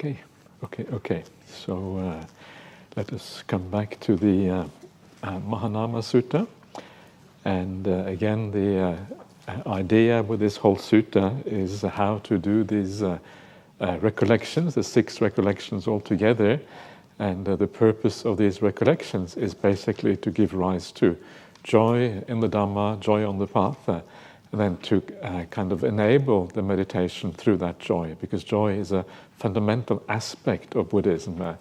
Okay. So let us come back to the Mahanama Sutta. And again, the idea with this whole sutta is how to do these recollections, the 6 recollections altogether. And the purpose of these recollections is basically to give rise to joy in the Dhamma, joy on the path, and then to kind of enable the meditation through that joy, because joy is a fundamental aspect of Buddhism.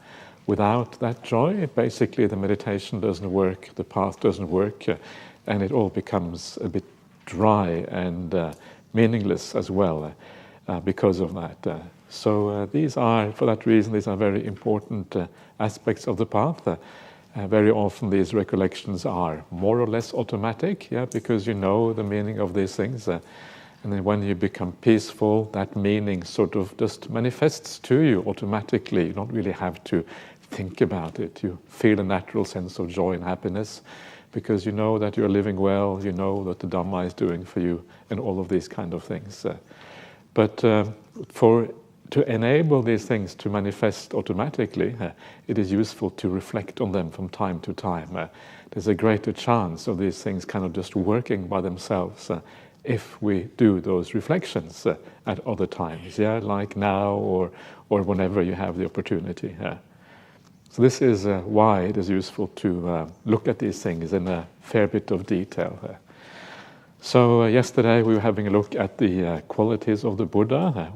Without that joy, basically the meditation doesn't work, the path doesn't work, and it all becomes a bit dry and meaningless as well because of that. So these are, for that reason, these are very important aspects of the path. Very often these recollections are more or less automatic, because you know the meaning of these things. And then when you become peaceful, that meaning sort of just manifests to you automatically. You don't really have to think about it. You feel a natural sense of joy and happiness because you know that you're living well, you know that the Dhamma is doing for you, and all of these kind of things. But to enable these things to manifest automatically, it is useful to reflect on them from time to time. There's a greater chance of these things kind of just working by themselves if we do those reflections at other times, like now or whenever you have the opportunity. So this is why it is useful to look at these things in a fair bit of detail. So yesterday we were having a look at the qualities of the Buddha,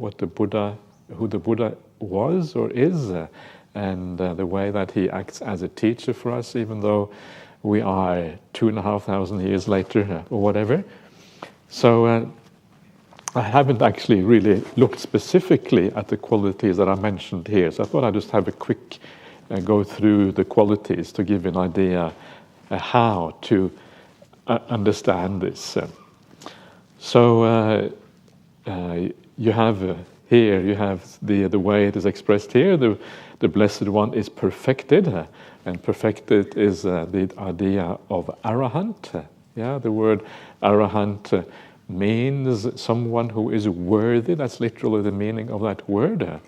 who the Buddha was or is, and the way that he acts as a teacher for us, even though we are 2,500 years later or whatever. So I haven't actually really looked specifically at the qualities that I mentioned here, so I thought I'd just have a quick go through the qualities to give you an idea how to understand this. So you have here, you have the way it is expressed here. The Blessed One is perfected, and perfected is the idea of arahant. The word arahant means someone who is worthy. That's literally the meaning of that word.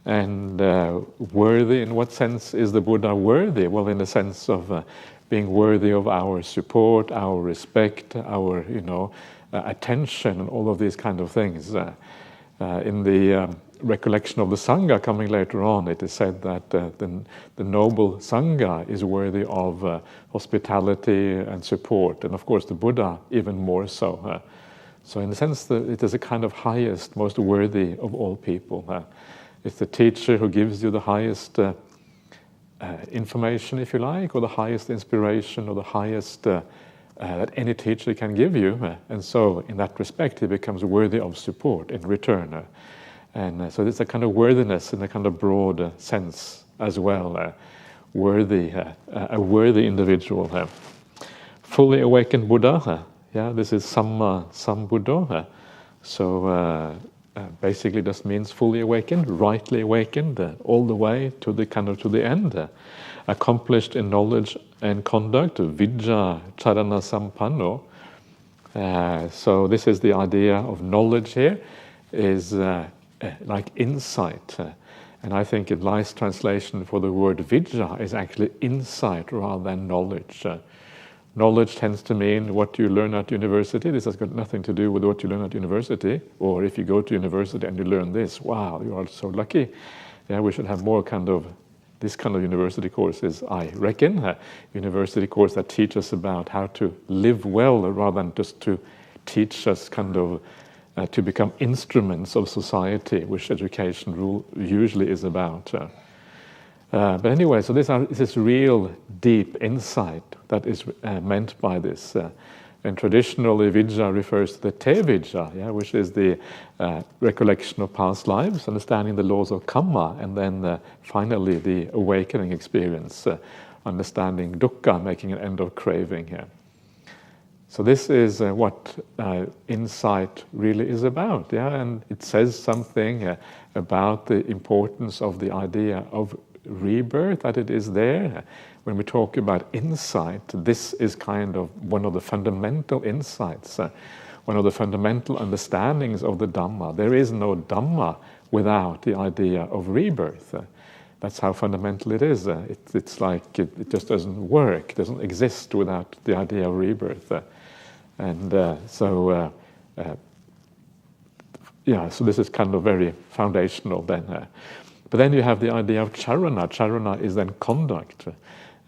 And worthy, in what sense is the Buddha worthy? Well, in the sense of being worthy of our support, our respect, our attention, and all of these kind of things. In the Recollection of the Sangha coming later on, it is said that the noble Sangha is worthy of hospitality and support, and of course the Buddha even more so. So in the sense that it is a kind of highest, most worthy of all people. It's the teacher who gives you the highest information, if you like, or the highest inspiration, or the highest that any teacher can give you. And so in that respect, he becomes worthy of support in return. And so there's a kind of worthiness in a kind of broad sense as well. Worthy, a worthy individual. Fully awakened Buddha. This is Sambuddha. So basically just means fully awakened, rightly awakened, all the way to the end. Accomplished in knowledge and conduct, vidya charana sampanno. So this is the idea of knowledge here, is like insight. And I think in Lai's translation for the word vidya is actually insight rather than knowledge. Knowledge tends to mean what you learn at university. This has got nothing to do with what you learn at university. Or if you go to university and you learn this, wow, you are so lucky. We should have more this kind of university courses, I reckon. University course that teach us about how to live well rather than just to teach us to become instruments of society, which education usually is about. But anyway, so this is real deep insight that is meant by this. And traditionally, vidya refers to the te vidya, which is the recollection of past lives, understanding the laws of karma, and then finally the awakening experience, understanding dukkha, making an end of craving. So this is what insight really is about, and it says something about the importance of the idea of rebirth, that it is there. When we talk about insight, this is kind of one of the fundamental insights, one of the fundamental understandings of the Dhamma. There is no Dhamma without the idea of rebirth. That's how fundamental it is. It's like it just doesn't work, doesn't exist without the idea of rebirth. So this is kind of very foundational then. But then you have the idea of charana. Charana is then conduct.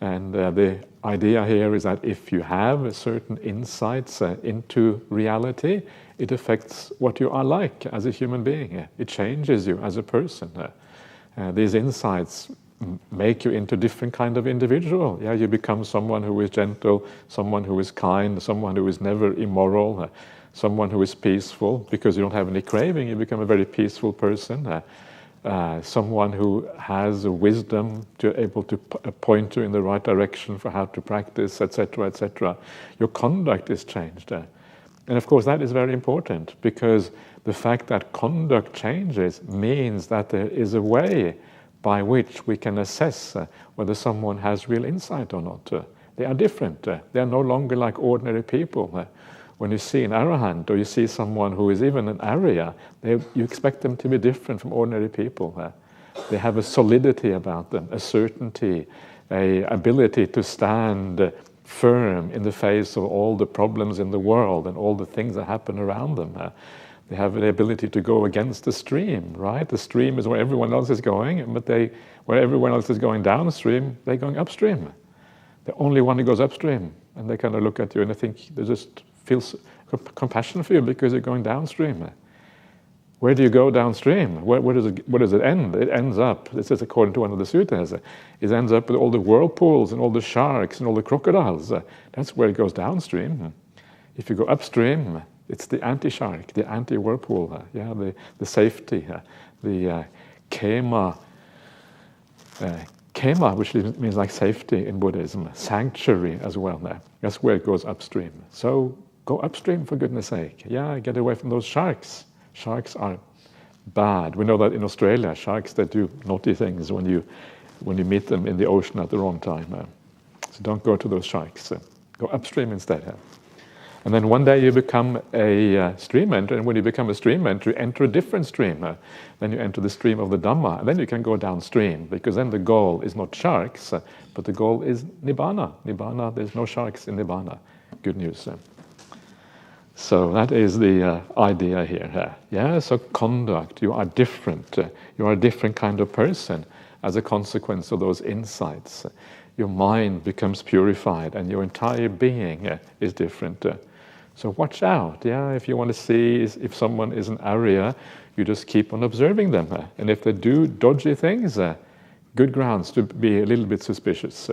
And the idea here is that if you have certain insights into reality, it affects what you are like as a human being. It changes you as a person. These insights make you into different kind of individual. Yeah, you become someone who is gentle, someone who is kind, someone who is never immoral, someone who is peaceful. Because you don't have any craving, you become a very peaceful person. Someone who has a wisdom to able to point you in the right direction for how to practice, etc., etc. Your conduct is changed. And of course that is very important, because the fact that conduct changes means that there is a way by which we can assess whether someone has real insight or not. They are different. They are no longer like ordinary people. When you see an arahant or you see someone who is even an arya, you expect them to be different from ordinary people. They have a solidity about them, a certainty, an ability to stand firm in the face of all the problems in the world and all the things that happen around them. They have the ability to go against the stream, right? The stream is where everyone else is going, but where everyone else is going downstream, they're going upstream. The only one who goes upstream, and they kind of look at you and they think they just feels compassion for you because you're going downstream. Where do you go downstream? Where does it end? It ends up, this is according to one of the suttas, it ends up with all the whirlpools and all the sharks and all the crocodiles. That's where it goes downstream. If you go upstream, it's the anti-shark, the anti-whirlpool, the safety, the kema, which means like safety in Buddhism, sanctuary as well. That's where it goes upstream. So go upstream, for goodness sake. Get away from those sharks. Sharks are bad. We know that in Australia, sharks, they do naughty things when you meet them in the ocean at the wrong time. So don't go to those sharks. Go upstream instead. And then one day you become a stream enter, and when you become a stream enter, you enter a different stream. Then you enter the stream of the Dhamma, and then you can go downstream, because then the goal is not sharks, but the goal is Nibbana. Nibbana, there's no sharks in Nibbana. Good news. So that is the idea here. So conduct, you are different. You are a different kind of person as a consequence of those insights. Your mind becomes purified, and your entire being is different. So watch out, if you want to see if someone is an arya, you just keep on observing them. And if they do dodgy things, good grounds to be a little bit suspicious.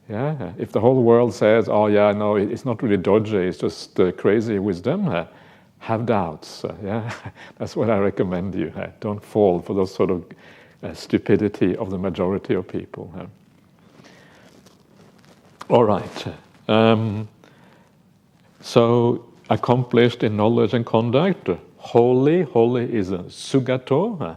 If the whole world says, no, it's not really dodgy, it's just crazy wisdom, have doubts. That's what I recommend you. Don't fall for those sort of stupidity of the majority of people. All right. So accomplished in knowledge and conduct. Holy is a sugato.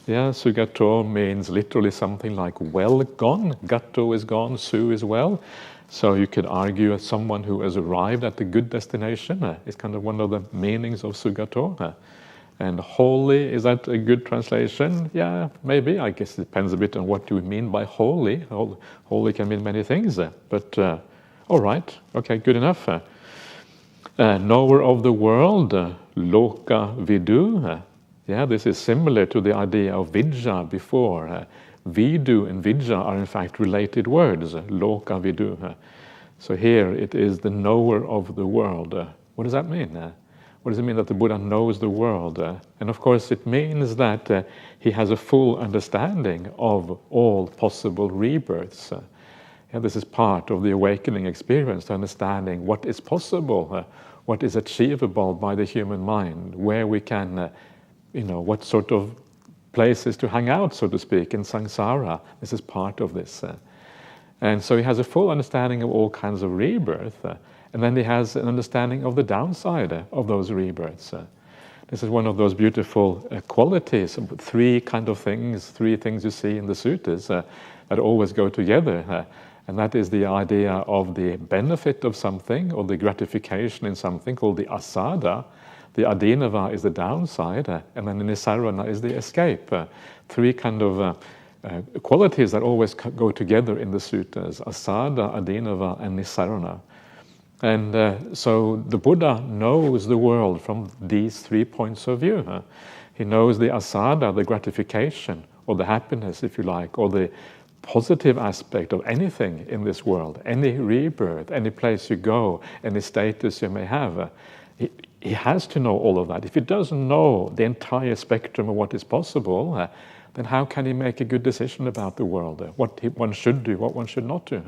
Sugato means literally something like well gone. Gatto is gone, su is well. So you could argue as someone who has arrived at the good destination. It's kind of one of the meanings of sugato. And holy, is that a good translation? Yeah, maybe. I guess it depends a bit on what you mean by holy. Holy can mean many things. But all right, okay, good enough. Knower of the world, loka vidu. This is similar to the idea of vidya before. Vidu and vidya are in fact related words, loka vidu. So here it is the knower of the world. What does that mean? What does it mean that the Buddha knows the world? And of course it means that he has a full understanding of all possible rebirths. This is part of the awakening experience, to understanding what is possible, what is achievable by the human mind, where we can, what sort of places to hang out, so to speak, in samsara. This is part of this. And so he has a full understanding of all kinds of rebirth, and then he has an understanding of the downside of those rebirths. This is one of those beautiful qualities, three things you see in the suttas that always go together. And that is the idea of the benefit of something, or the gratification in something, called the asada. the adinava is the downside, and then the nisarana is the escape. Three kind of qualities that always go together in the suttas: asada, adinava, and nisarana. And so the Buddha knows the world from these 3 points of view. He knows the asada, the gratification, or the happiness, if you like, or the positive aspect of anything in this world, any rebirth, any place you go, any status you may have. He has to know all of that. If he doesn't know the entire spectrum of what is possible, then how can he make a good decision about the world? What one should do, what one should not do?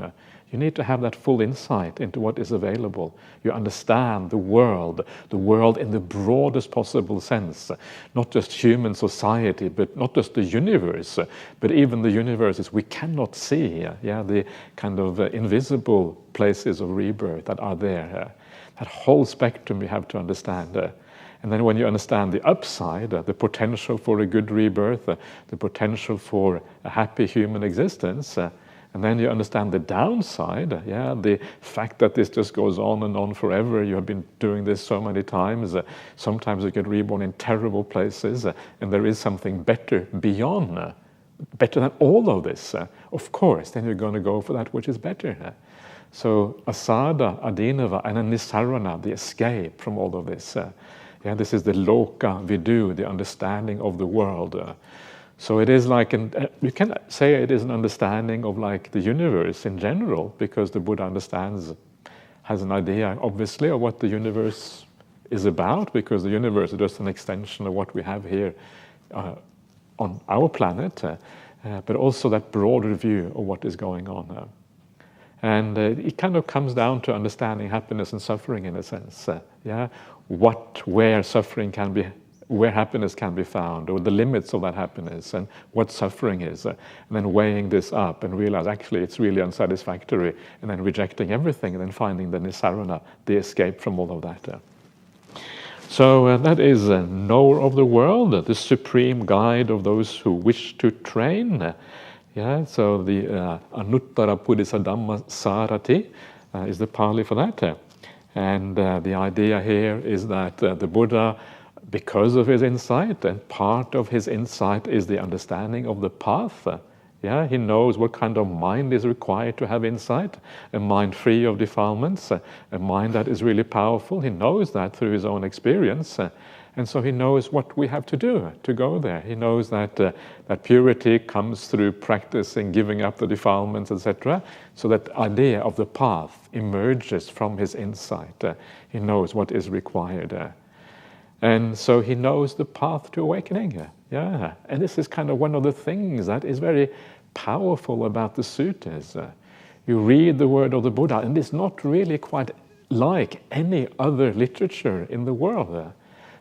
You need to have that full insight into what is available. You understand the world in the broadest possible sense, not just human society, but not just the universe, but even the universes we cannot see, the kind of invisible places of rebirth that are there. That whole spectrum you have to understand. And then when you understand the upside, the potential for a good rebirth, the potential for a happy human existence, and then you understand the downside, the fact that this just goes on and on forever. You have been doing this so many times. Sometimes you get reborn in terrible places, and there is something better beyond, better than all of this. Of course, then you're going to go for that which is better. So asada, adinava, and a nisarana, the escape from all of this. This is the loka vidu, the understanding of the world. So it is like, you can say it is an understanding of like the universe in general, because the Buddha has an idea, obviously, of what the universe is about, because the universe is just an extension of what we have here on our planet, but also that broader view of what is going on. And it kind of comes down to understanding happiness and suffering in a sense. Where suffering can be, where happiness can be found, or the limits of that happiness, and what suffering is, and then weighing this up and realize actually it's really unsatisfactory, and then rejecting everything, and then finding the nisarana, the escape from all of that. So that is a knower of the world, the supreme guide of those who wish to train. So the anuttara puddhisa dhamma sarati is the Pali for that. And the idea here is that the Buddha, because of his insight, and part of his insight is the understanding of the path. He knows what kind of mind is required to have insight, a mind free of defilements, a mind that is really powerful. He knows that through his own experience. And so he knows what we have to do to go there. He knows that that purity comes through practicing, giving up the defilements, etc. So that idea of the path emerges from his insight. He knows what is required. And so he knows the path to awakening. And this is kind of one of the things that is very powerful about the suttas. You read the word of the Buddha, and it's not really quite like any other literature in the world.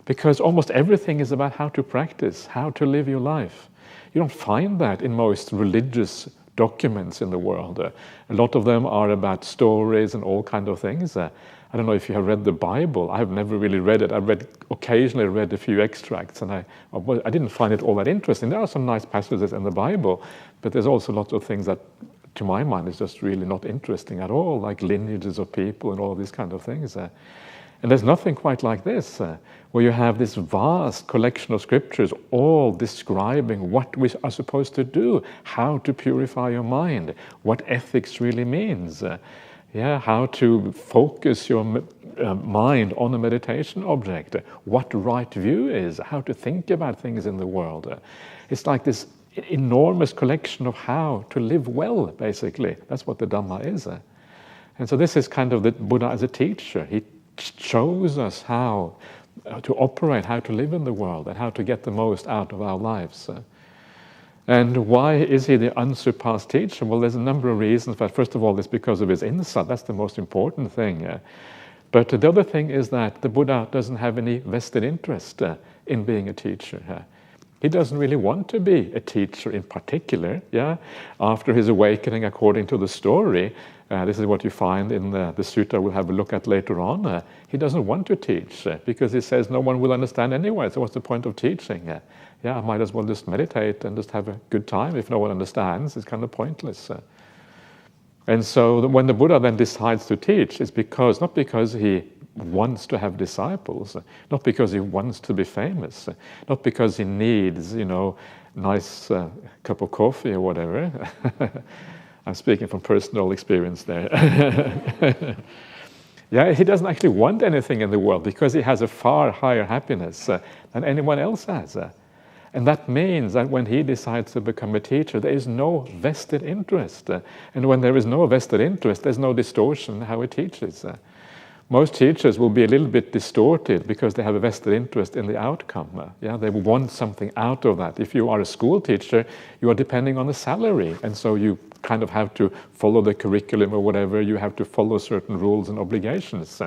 Because almost everything is about how to practice, how to live your life. You don't find that in most religious documents in the world. A lot of them are about stories and all kind of things. I don't know if you have read the Bible. I have never really read it. I've occasionally read a few extracts, and I didn't find it all that interesting. There are some nice passages in the Bible, but there's also lots of things that, to my mind, is just really not interesting at all, like lineages of people and all of these kind of things. And there's nothing quite like this, where you have this vast collection of scriptures all describing what we are supposed to do, how to purify your mind, what ethics really means, how to focus your mind on a meditation object, what right view is, how to think about things in the world. It's like this enormous collection of how to live well, basically. That's what the Dhamma is. And so this is kind of the Buddha as a teacher. He shows us how to operate, how to live in the world, and how to get the most out of our lives. And why is he the unsurpassed teacher? Well, there's a number of reasons. But first of all, it's because of his insight. That's the most important thing. But the other thing is that the Buddha doesn't have any vested interest in being a teacher. He doesn't really want to be a teacher in particular. After his awakening, according to the story, this is what you find in the sutta we'll have a look at later on. He doesn't want to teach because he says no one will understand anyway, so what's the point of teaching? I might as well just meditate and just have a good time. If no one understands, it's kind of pointless. And so when the Buddha then decides to teach, it's not because he wants to have disciples, not because he wants to be famous, not because he needs, nice cup of coffee or whatever. I'm speaking from personal experience there. Yeah, he doesn't actually want anything in the world because he has a far higher happiness than anyone else has. And that means that when he decides to become a teacher, there is no vested interest. And when there is no vested interest, there's no distortion in how he teaches. Most teachers will be a little bit distorted because they have a vested interest in the outcome. They want something out of that. If you are a school teacher, you are depending on a salary, and so you kind of have to follow the curriculum or whatever. You have to follow certain rules and obligations,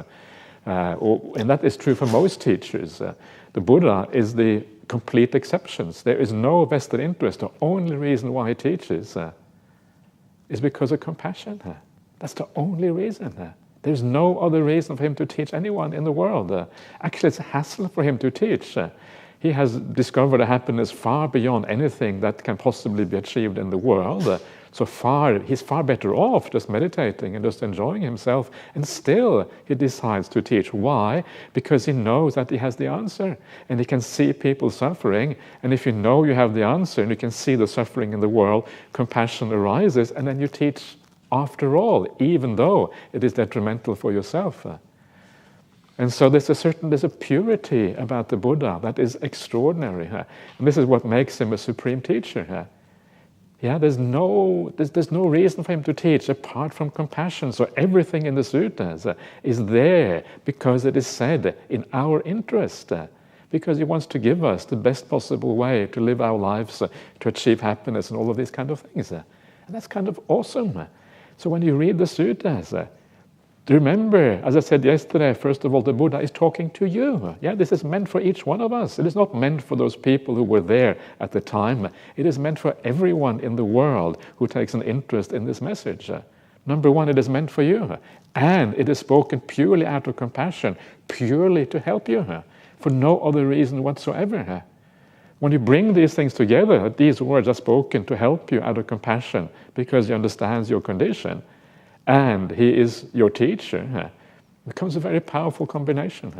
and that is true for most teachers. The Buddha is the complete exceptions. There is no vested interest. The only reason why he teaches is because of compassion. That's the only reason. There's no other reason for him to teach anyone in the world. Actually, it's a hassle for him to teach. He has discovered a happiness far beyond anything that can possibly be achieved in the world. He's far better off just meditating and just enjoying himself, and still he decides to teach. Why? Because he knows that he has the answer, and he can see people suffering, and if you know you have the answer and you can see the suffering in the world, compassion arises, and then you teach after all, even though it is detrimental for yourself. And so there's a purity about the Buddha that is extraordinary. And this is what makes him a supreme teacher. There's no reason for him to teach apart from compassion. So everything in the suttas is there because it is said in our interest. Because he wants to give us the best possible way to live our lives, to achieve happiness and all of these kind of things. And that's kind of awesome. So when you read the suttas, remember, as I said yesterday, first of all, the Buddha is talking to you. This is meant for each one of us. It is not meant for those people who were there at the time. It is meant for everyone in the world who takes an interest in this message. Number one, it is meant for you. And it is spoken purely out of compassion, purely to help you, for no other reason whatsoever. When you bring these things together, these words are spoken to help you out of compassion because he understands your condition, and he is your teacher. It becomes a very powerful combination.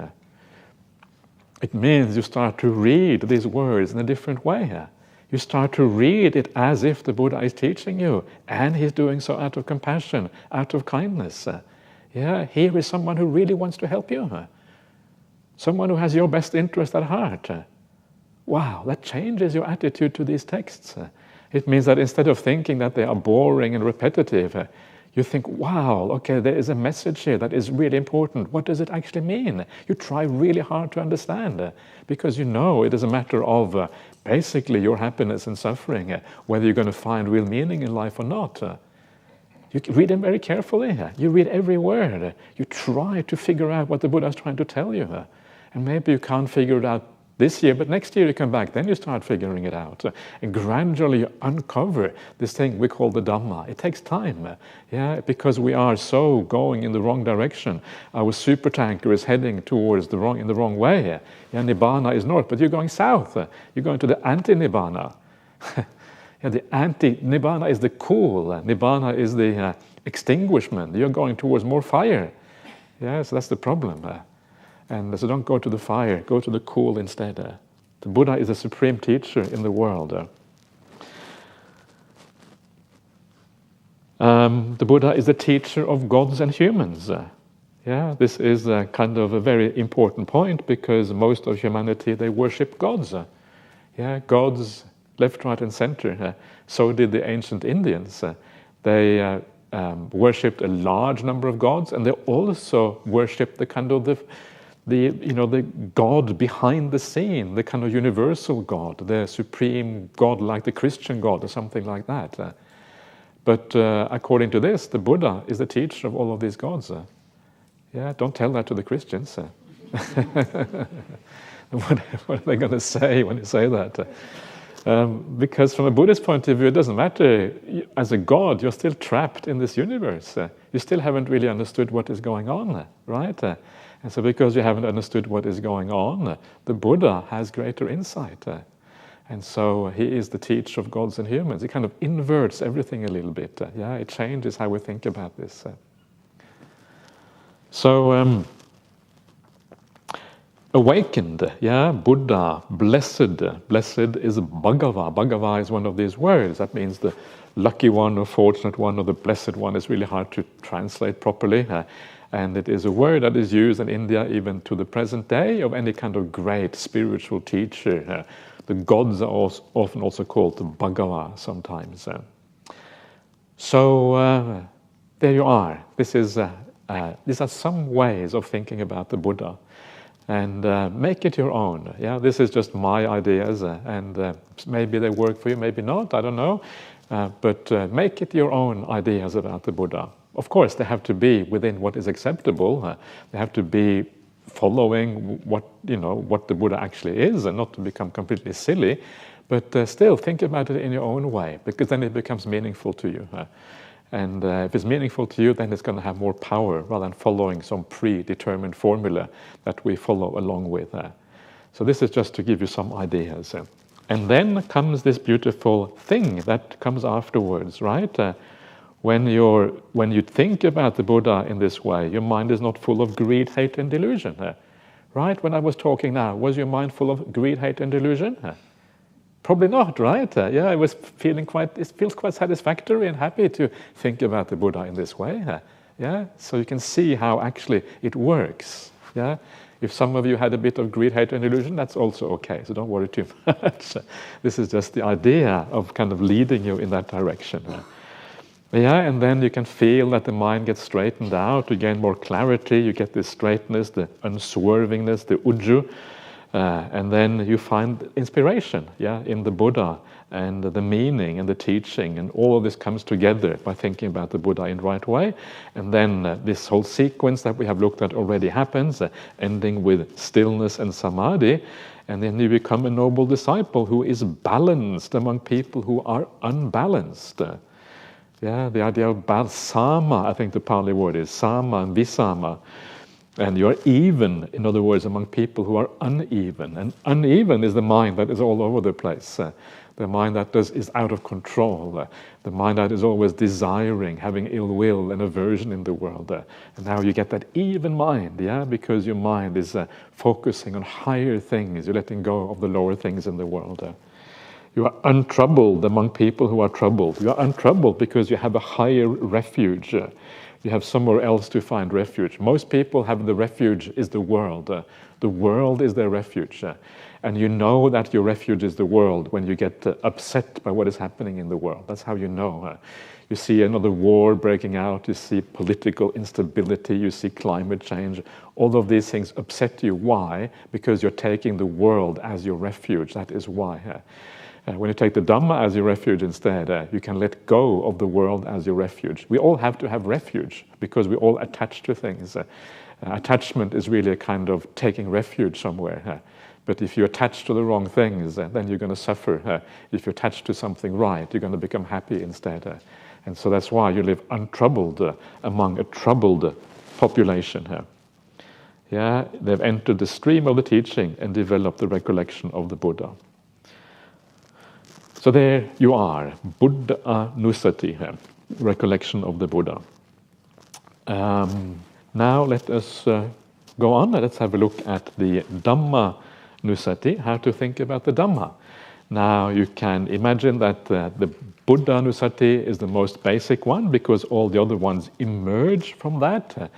It means you start to read these words in a different way. You start to read it as if the Buddha is teaching you, and he's doing so out of compassion, out of kindness. Here is someone who really wants to help you. Someone who has your best interest at heart. Wow, that changes your attitude to these texts. It means that instead of thinking that they are boring and repetitive, you think, wow, okay, there is a message here that is really important. What does it actually mean? You try really hard to understand because you know it is a matter of basically your happiness and suffering, whether you're going to find real meaning in life or not. You read them very carefully. You read every word. You try to figure out what the Buddha is trying to tell you. And maybe you can't figure it out this year, but next year you come back, then you start figuring it out. And gradually you uncover this thing we call the Dhamma. It takes time, because we are so going in the wrong direction. Our supertanker is heading towards in the wrong way. Nibbana is north, but you're going south. You're going to the anti-Nibbana. The anti-Nibbana is the cool. Nibbana is the extinguishment. You're going towards more fire. So that's the problem. And so don't go to the fire, go to the cool instead. The Buddha is a supreme teacher in the world. The Buddha is the teacher of gods and humans. This is kind of a very important point because most of humanity, they worship gods. Gods left, right and center. So did the ancient Indians. They worshipped a large number of gods, and they also worshipped the kind of the God behind the scene, the kind of universal God, the supreme God like the Christian God or something like that. But according to this, the Buddha is the teacher of all of these gods. Don't tell that to the Christians. What are they going to say when you say that? Because from a Buddhist point of view, it doesn't matter. As a God, you're still trapped in this universe. You still haven't really understood what is going on, right? And so because you haven't understood what is going on, the Buddha has greater insight. And so he is the teacher of gods and humans. He kind of inverts everything a little bit. It changes how we think about this. So awakened, yeah, Buddha, blessed. Blessed is Bhagava. Bhagava is one of these words. That means the lucky one or fortunate one or the blessed one. Is really hard to translate properly. And it is a word that is used in India even to the present day of any kind of great spiritual teacher. The gods are often also called the Bhagava sometimes. So there you are. These are some ways of thinking about the Buddha. And make it your own. Yeah, this is just my ideas, and maybe they work for you, maybe not. I don't know, but make it your own ideas about the Buddha. Of course, they have to be within what is acceptable. They have to be following what the Buddha actually is, and not to become completely silly. But still, think about it in your own way, because then it becomes meaningful to you. And if it's meaningful to you, then it's going to have more power rather than following some predetermined formula that we follow along with. So this is just to give you some ideas. And then comes this beautiful thing that comes afterwards, right? When you think about the Buddha in this way, your mind is not full of greed, hate, and delusion. Right? When I was talking now, was your mind full of greed, hate, and delusion? Probably not, right? Yeah, it feels quite satisfactory and happy to think about the Buddha in this way. Yeah, so you can see how actually it works. Yeah, if some of you had a bit of greed, hate, and delusion, that's also okay. So don't worry too much. This is just the idea of kind of leading you in that direction. Yeah, and then you can feel that the mind gets straightened out. You gain more clarity. You get this straightness, the unswervingness, the ujju. And then you find inspiration, yeah, in the Buddha and the meaning and the teaching, and all of this comes together by thinking about the Buddha in the right way. And then this whole sequence that we have looked at already happens, ending with stillness and samadhi. And then you become a noble disciple who is balanced among people who are unbalanced. Yeah, the idea of sama, I think the Pali word is sama and visama. And you're even, in other words, among people who are uneven. And uneven is the mind that is all over the place. The mind that is out of control. The mind that is always desiring, having ill will and aversion in the world. And now you get that even mind, yeah, because your mind is focusing on higher things. You're letting go of the lower things in the world. You are untroubled among people who are troubled. You are untroubled because you have a higher refuge. You have somewhere else to find refuge. Most people have the refuge is the world. The world is their refuge. And you know that your refuge is the world when you get upset by what is happening in the world. That's how you know. You see another war breaking out, you see political instability, you see climate change. All of these things upset you. Why? Because you're taking the world as your refuge. That is why. When you take the Dhamma as your refuge instead, you can let go of the world as your refuge. We all have to have refuge because we all attach to things. Attachment is really a kind of taking refuge somewhere. But if you attach to the wrong things, then you're going to suffer. If you attach to something right, you're going to become happy instead. And so that's why you live untroubled among a troubled population. Yeah, they've entered the stream of the teaching and developed the recollection of the Buddha. So there you are, Buddha Nusati, recollection of the Buddha. Now let us go on. Let's have a look at the Dhamma Nusati, how to think about the Dhamma. Now you can imagine that the Buddha Nusati is the most basic one because all the other ones emerge from that.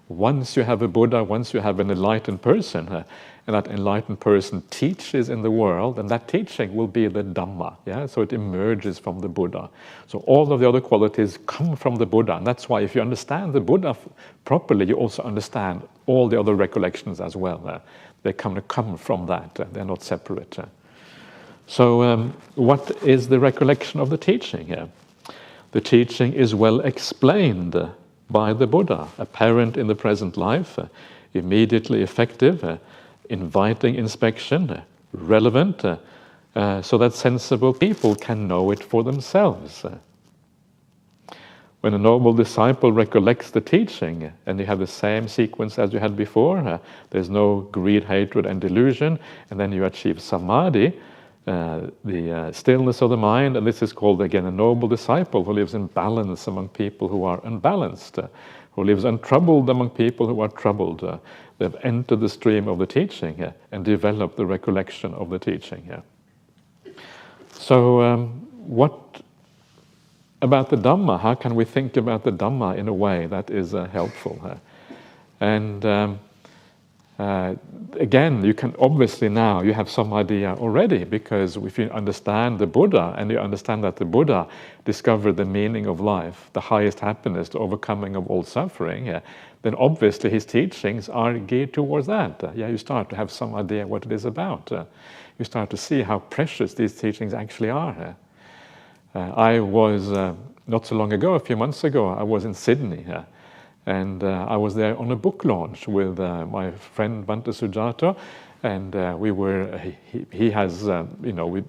Once you have a Buddha, once you have an enlightened person, and that enlightened person teaches in the world, and that teaching will be the Dhamma. Yeah? So it emerges from the Buddha. So all of the other qualities come from the Buddha. And that's why if you understand the Buddha properly, you also understand all the other recollections as well. They come from that. They're not separate. So what is the recollection of the teaching here? The teaching is well explained by the Buddha, apparent in the present life, immediately effective, inviting inspection, relevant, so that sensible people can know it for themselves. When a noble disciple recollects the teaching, and you have the same sequence as you had before, there's no greed, hatred, and delusion, and then you achieve samadhi, the stillness of the mind, and this is called again a noble disciple who lives in balance among people who are unbalanced, who lives untroubled among people who are troubled. They've entered the stream of the teaching and developed the recollection of the teaching. So what about the Dhamma? How can we think about the Dhamma in a way that is helpful? And again, you can obviously now, you have some idea already, because if you understand the Buddha and you understand that the Buddha discovered the meaning of life, the highest happiness, the overcoming of all suffering, then obviously his teachings are geared towards that. You start to have some idea what it is about. You start to see how precious these teachings actually are. I was, not so long ago, a few months ago, I was in Sydney, and I was there on a book launch with my friend Bhante Sujato, and he has, we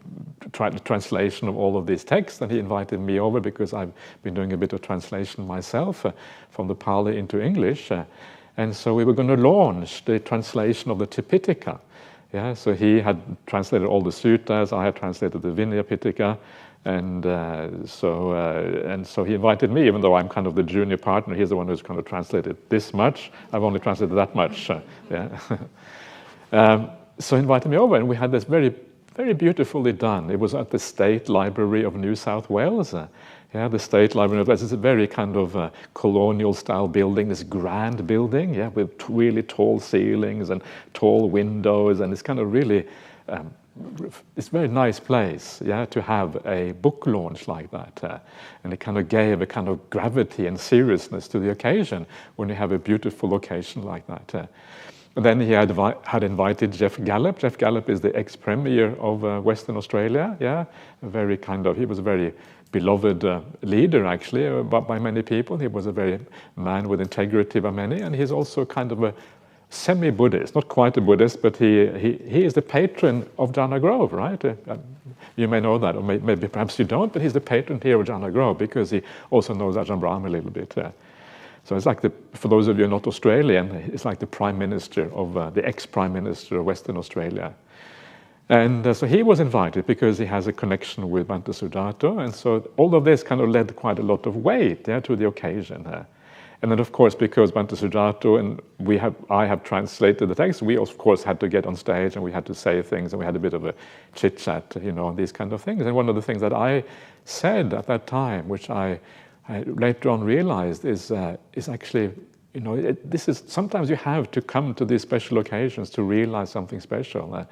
tried the translation of all of these texts, and he invited me over because I've been doing a bit of translation myself from the Pali into English, and so we were going to launch the translation of the Tipitaka. So he had translated all the suttas, I had translated the Vinaya Pitaka, and so he invited me, even though I'm kind of the junior partner. He's the one who's kind of translated this much. I've only translated that much. So he invited me over, and we had this very, very beautifully done. It was at the State Library of New South Wales. The State Library of New South Wales is a very kind of colonial-style building, this grand building, with really tall ceilings and tall windows, and it's kind of really. It's a very nice place, to have a book launch like that, and it kind of gave a kind of gravity and seriousness to the occasion when you have a beautiful occasion like that. And then he had invited Jeff Gallup. Jeff Gallup is the ex-premier of Western Australia. He was a very beloved leader actually by many people. He was a very man with integrity by many, and he's also kind of a semi-Buddhist, not quite a Buddhist, but he is the patron of Jhana Grove, right? You may know that, or maybe perhaps you don't, but he's the patron here of Jhana Grove because he also knows Ajahn Brahmali a little bit. So it's like for those of you not Australian, it's like the Prime Minister of the ex-Prime Minister of Western Australia. And so he was invited because he has a connection with Bhante Sujato, and so all of this kind of led quite a lot of weight to the occasion. And then, of course, because Bhante Sujato and I have translated the text, we of course had to get on stage and we had to say things, and we had a bit of a chit chat, these kind of things. And one of the things that I said at that time, which I later on realized, is actually, this is sometimes you have to come to these special occasions to realize something special.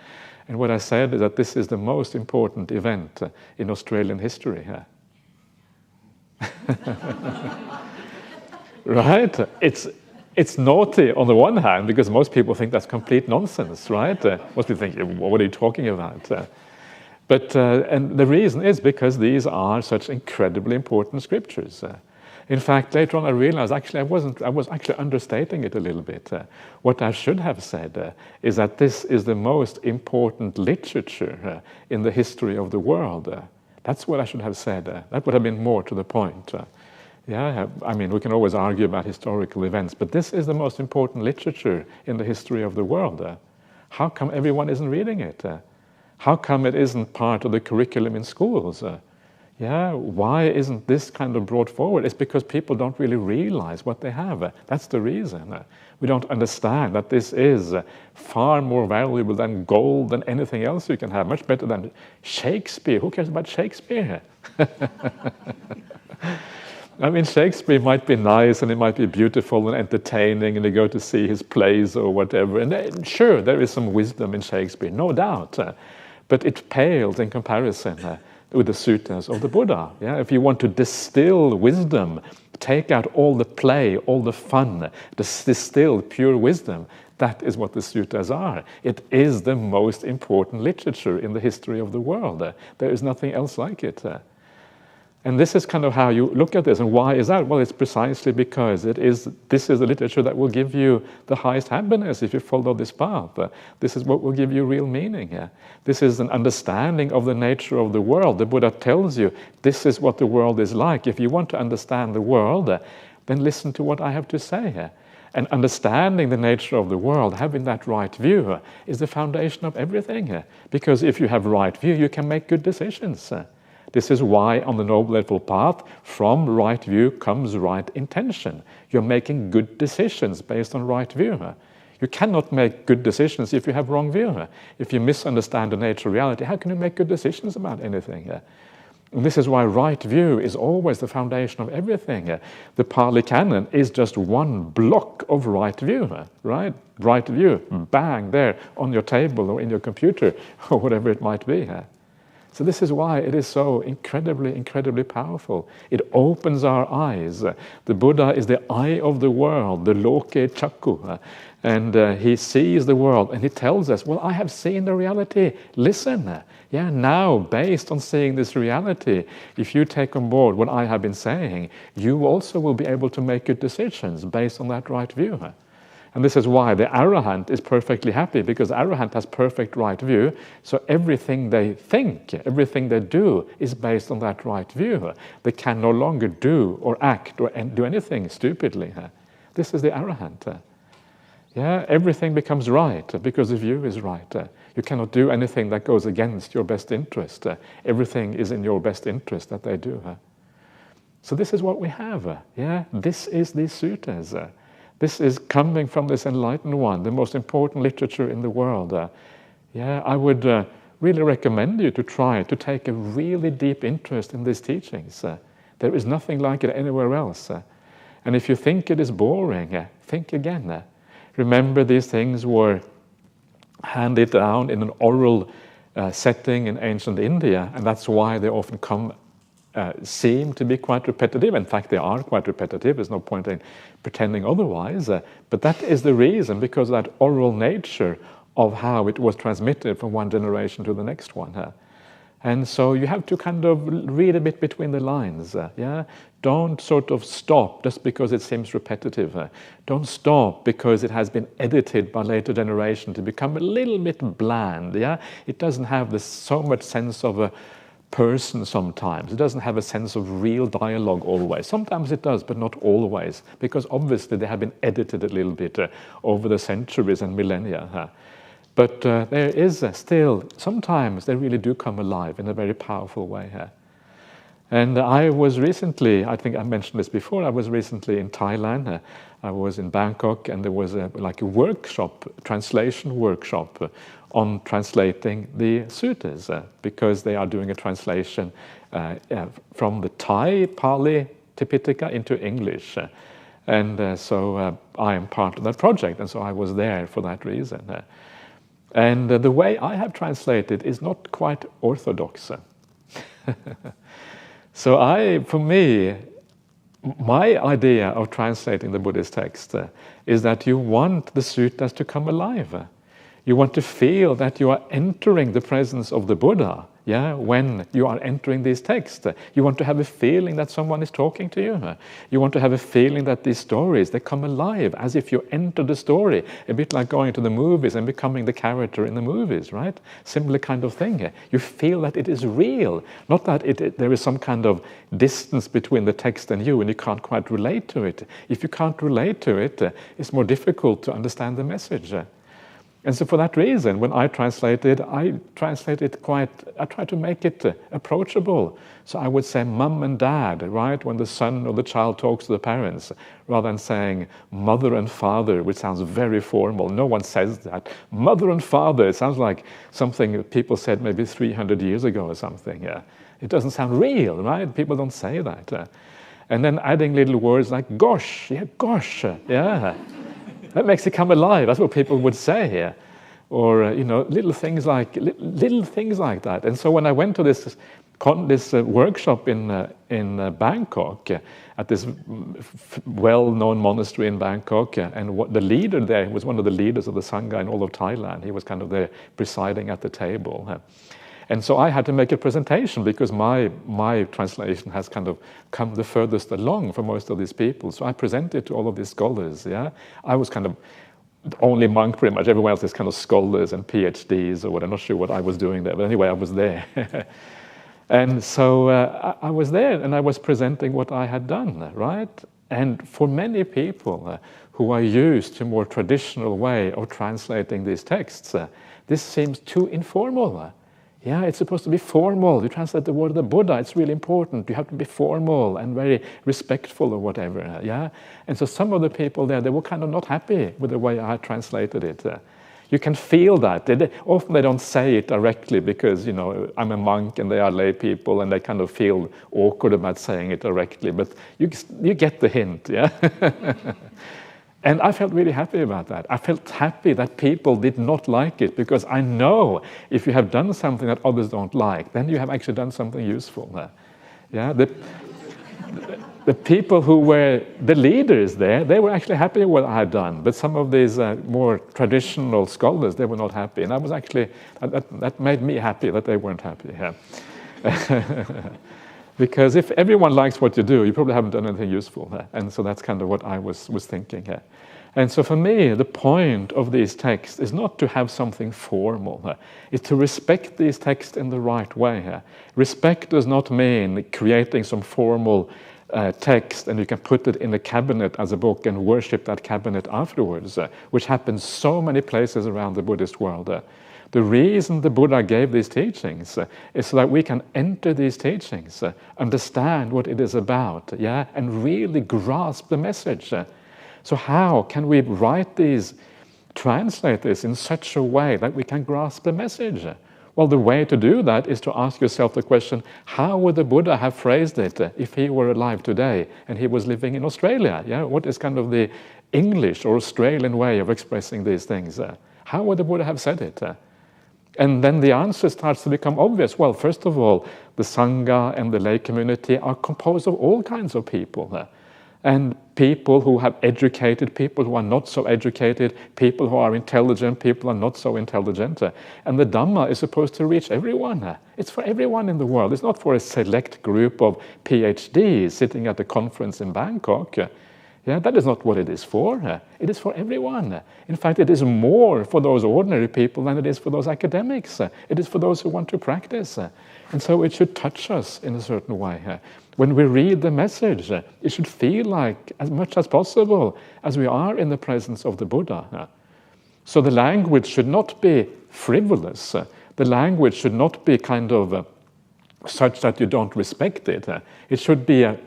And what I said is that this is the most important event in Australian history. Right? It's naughty on the one hand because most people think that's complete nonsense, right? Most people think, what are you talking about? But and the reason is because these are such incredibly important scriptures. In fact, later on I realized actually I was actually understating it a little bit. What I should have said is that this is the most important literature in the history of the world. That's what I should have said. That would have been more to the point. I mean, we can always argue about historical events, but this is the most important literature in the history of the world. How come everyone isn't reading it? How come it isn't part of the curriculum in schools? Why isn't this kind of brought forward? It's because people don't really realize what they have. That's the reason. We don't understand that this is far more valuable than gold, than anything else you can have, much better than Shakespeare. Who cares about Shakespeare? I mean, Shakespeare might be nice and it might be beautiful and entertaining, and you go to see his plays or whatever. And sure, there is some wisdom in Shakespeare, no doubt. But it pales in comparison with the suttas of the Buddha. If you want to distill wisdom, take out all the play, all the fun, distill pure wisdom, that is what the suttas are. It is the most important literature in the history of the world. There is nothing else like it. And this is kind of how you look at this. And why is that? Well, it's precisely because this is the literature that will give you the highest happiness if you follow this path. This is what will give you real meaning. This is an understanding of the nature of the world. The Buddha tells you this is what the world is like. If you want to understand the world, then listen to what I have to say. And understanding the nature of the world, having that right view, is the foundation of everything. Because if you have right view, you can make good decisions. This is why on the Noble Eightfold Path, from right view comes right intention. You're making good decisions based on right view. You cannot make good decisions if you have wrong view. If you misunderstand the nature of reality, how can you make good decisions about anything? And this is why right view is always the foundation of everything. The Pali Canon is just one block of right view, right? Right view, bang, there on your table or in your computer or whatever it might be. So this is why it is so incredibly, incredibly powerful. It opens our eyes. The Buddha is the eye of the world, the loke chakku. And he sees the world and he tells us, well, I have seen the reality. Listen. Yeah, now, based on seeing this reality, if you take on board what I have been saying, you also will be able to make good decisions based on that right view. And this is why the Arahant is perfectly happy, because the Arahant has perfect right view. So everything they think, everything they do is based on that right view. They can no longer do or act or do anything stupidly. This is the Arahant. Yeah, everything becomes right because the view is right. You cannot do anything that goes against your best interest. Everything is in your best interest that they do. So this is what we have. Yeah, this is these suttas. This is coming from this enlightened one, the most important literature in the world. Yeah, I would really recommend you to try to take a really deep interest in these teachings. There is nothing like it anywhere else. And if you think it is boring, think again. Remember, these things were handed down in an oral setting in ancient India, and that's why they often seem to be quite repetitive. In fact, they are quite repetitive. There's no point in pretending otherwise. But that is the reason, because of that oral nature of how it was transmitted from one generation to the next one. And so you have to kind of read a bit between the lines. Don't sort of stop just because it seems repetitive. Don't stop because it has been edited by later generation to become a little bit bland. It doesn't have so much sense of a person sometimes. It doesn't have a sense of real dialogue always. Sometimes it does, but not always, because obviously they have been edited a little bit over the centuries and millennia. But there is still, sometimes they really do come alive in a very powerful way. And I was recently, I think I mentioned this before, I was recently in Thailand. I was in Bangkok, and there was a workshop, translation workshop on translating the suttas, because they are doing a translation from the Thai Pali Tipitaka into English. And so I am part of that project, and so I was there for that reason. And the way I have translated is not quite orthodox. So for me, my idea of translating the Buddhist text is that you want the suttas to come alive. You want to feel that you are entering the presence of the Buddha, when you are entering these texts. You want to have a feeling that someone is talking to you. You want to have a feeling that these stories, they come alive as if you enter the story, a bit like going to the movies and becoming the character in the movies, right? Similar kind of thing. You feel that it is real, not that there is some kind of distance between the text and you can't quite relate to it. If you can't relate to it, it's more difficult to understand the message. And so for that reason, when I try to make it approachable. So I would say mum and dad, right? When the son or the child talks to the parents, rather than saying mother and father, which sounds very formal. No one says that. Mother and father, it sounds like something people said maybe 300 years ago or something. It doesn't sound real, right? People don't say that. And then adding little words like gosh, gosh, That makes it come alive. That's what people would say here, or little things like that. And so when I went to this workshop in Bangkok, at this well-known monastery in Bangkok, and the leader there was one of the leaders of the Sangha in all of Thailand. He was kind of there presiding at the table. And so I had to make a presentation because my translation has kind of come the furthest along for most of these people. So I presented to all of these scholars. I was kind of the only monk pretty much. Everyone else is kind of scholars and PhDs or what. I'm not sure what I was doing there, but anyway, I was there. And so I was there and I was presenting what I had done, right? And for many people who are used to a more traditional way of translating these texts, this seems too informal. Yeah, it's supposed to be formal. You translate the word of the Buddha, it's really important. You have to be formal and very respectful or whatever. Yeah, and so some of the people there, they were kind of not happy with the way I translated it. You can feel that. Often they don't say it directly because, I'm a monk and they are lay people and they kind of feel awkward about saying it directly. But you get the hint, yeah? And I felt really happy about that. I felt happy that people did not like it, because I know if you have done something that others don't like, then you have actually done something useful. Yeah, the people who were the leaders there, they were actually happy with what I had done. But some of these more traditional scholars, they were not happy. And I was actually, that made me happy that they weren't happy. Yeah. Because if everyone likes what you do, you probably haven't done anything useful. And so that's kind of what I was thinking here. And so for me, the point of these texts is not to have something formal. It's to respect these texts in the right way. Respect does not mean creating some formal text and you can put it in a cabinet as a book and worship that cabinet afterwards, which happens so many places around the Buddhist world. The reason the Buddha gave these teachings is so that we can enter these teachings, understand what it is about, yeah, and really grasp the message. So how can we write these, translate this in such a way that we can grasp the message? Well, the way to do that is to ask yourself the question, how would the Buddha have phrased it if he were alive today and he was living in Australia? Yeah, what is kind of the English or Australian way of expressing these things? How would the Buddha have said it? And then the answer starts to become obvious. Well, first of all, the Sangha and the lay community are composed of all kinds of people. And people who have educated, people who are not so educated, people who are intelligent, people who are not so intelligent. And the Dhamma is supposed to reach everyone. It's for everyone in the world. It's not for a select group of PhDs sitting at a conference in Bangkok. Yeah, that is not what it is for. It is for everyone. In fact, it is more for those ordinary people than it is for those academics. It is for those who want to practice. And so it should touch us in a certain way. When we read the message, it should feel like, as much as possible, as we are in the presence of the Buddha. So the language should not be frivolous. The language should not be kind of such that you don't respect it. It should be a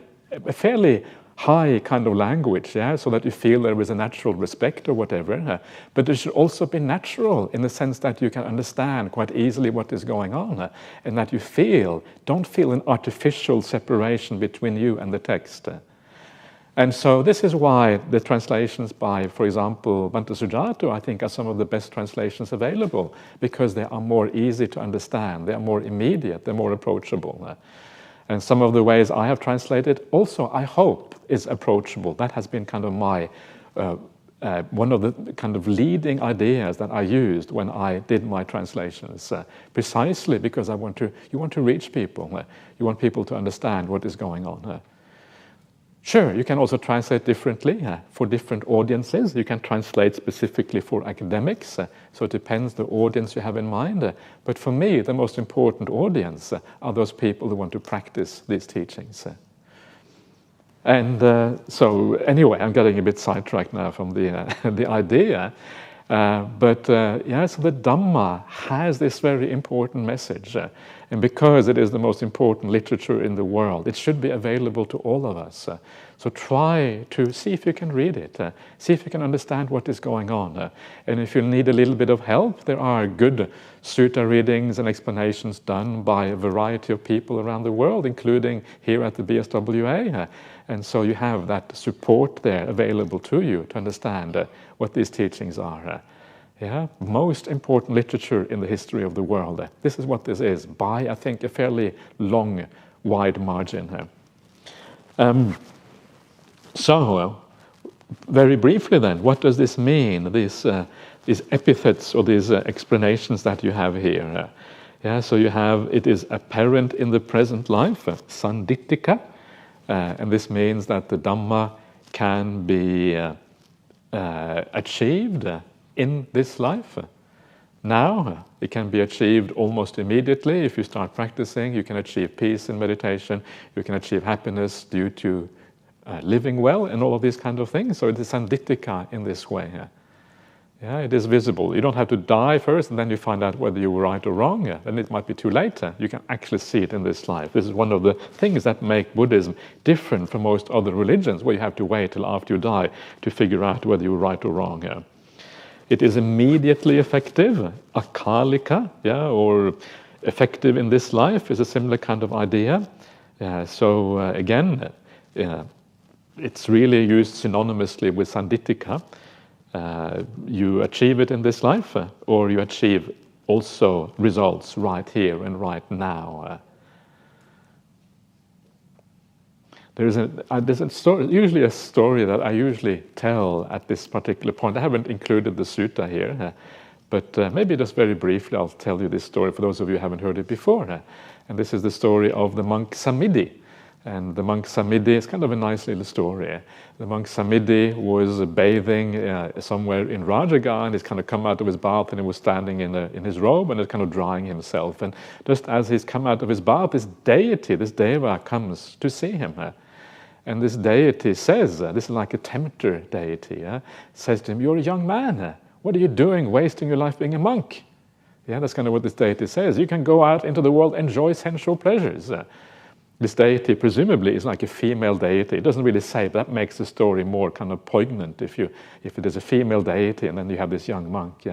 fairly high kind of language, yeah, so that you feel there is a natural respect or whatever. But it should also be natural in the sense that you can understand quite easily what is going on, and that you don't feel an artificial separation between you and the text. And so this is why the translations by, for example, Bhante Sujato, I think are some of the best translations available, because they are more easy to understand, they are more immediate, they're more approachable. And some of the ways I have translated also, I hope, is approachable. That has been kind of my, one of the kind of leading ideas that I used when I did my translations, precisely because you want to reach people. You want people to understand what is going on. Sure, you can also translate differently for different audiences. You can translate specifically for academics, so it depends the audience you have in mind. But for me, the most important audience are those people who want to practice these teachings. And so anyway, I'm getting a bit sidetracked now from the idea. But so the Dhamma has this very important message. And because it is the most important literature in the world, it should be available to all of us. So try to see if you can read it, see if you can understand what is going on. And if you need a little bit of help, there are good sutta readings and explanations done by a variety of people around the world, including here at the BSWA. And so you have that support there available to you to understand what these teachings are. Most important literature in the history of the world. This is what this is, by, I think, a fairly long, wide margin. So, very briefly then, what does this mean, these epithets or these explanations that you have here? So you have, it is apparent in the present life, sandittika, and this means that the Dhamma can be achieved in this life. Now, it can be achieved almost immediately. If you start practicing, you can achieve peace in meditation, you can achieve happiness due to living well, and all of these kind of things. So it is sandittika in this way. Yeah, it is visible. You don't have to die first and then you find out whether you were right or wrong. Then it might be too late. You can actually see it in this life. This is one of the things that make Buddhism different from most other religions, where you have to wait till after you die to figure out whether you were right or wrong. It is immediately effective. Akalika, or effective in this life, is a similar kind of idea. So again, it's really used synonymously with sandittika. You achieve it in this life, or you achieve also results right here and right now. There's a story, usually a story that I usually tell at this particular point. I haven't included the sutta here, but maybe just very briefly I'll tell you this story for those of you who haven't heard it before. And this is the story of the monk Samidhi. And the monk Samidhi is kind of a nice little story. The monk Samidhi was bathing somewhere in Rajaga, and he's kind of come out of his bath, and he was standing in his robe and is kind of drying himself. And just as he's come out of his bath, this deity, this deva, comes to see him. And this deity says, this is like a tempter deity, says to him, "You're a young man. What are you doing wasting your life being a monk?" Yeah, that's kind of what this deity says. You can go out into the world, enjoy sensual pleasures. This deity presumably is like a female deity. It doesn't really say, but that makes the story more kind of poignant if it is a female deity and then you have this young monk.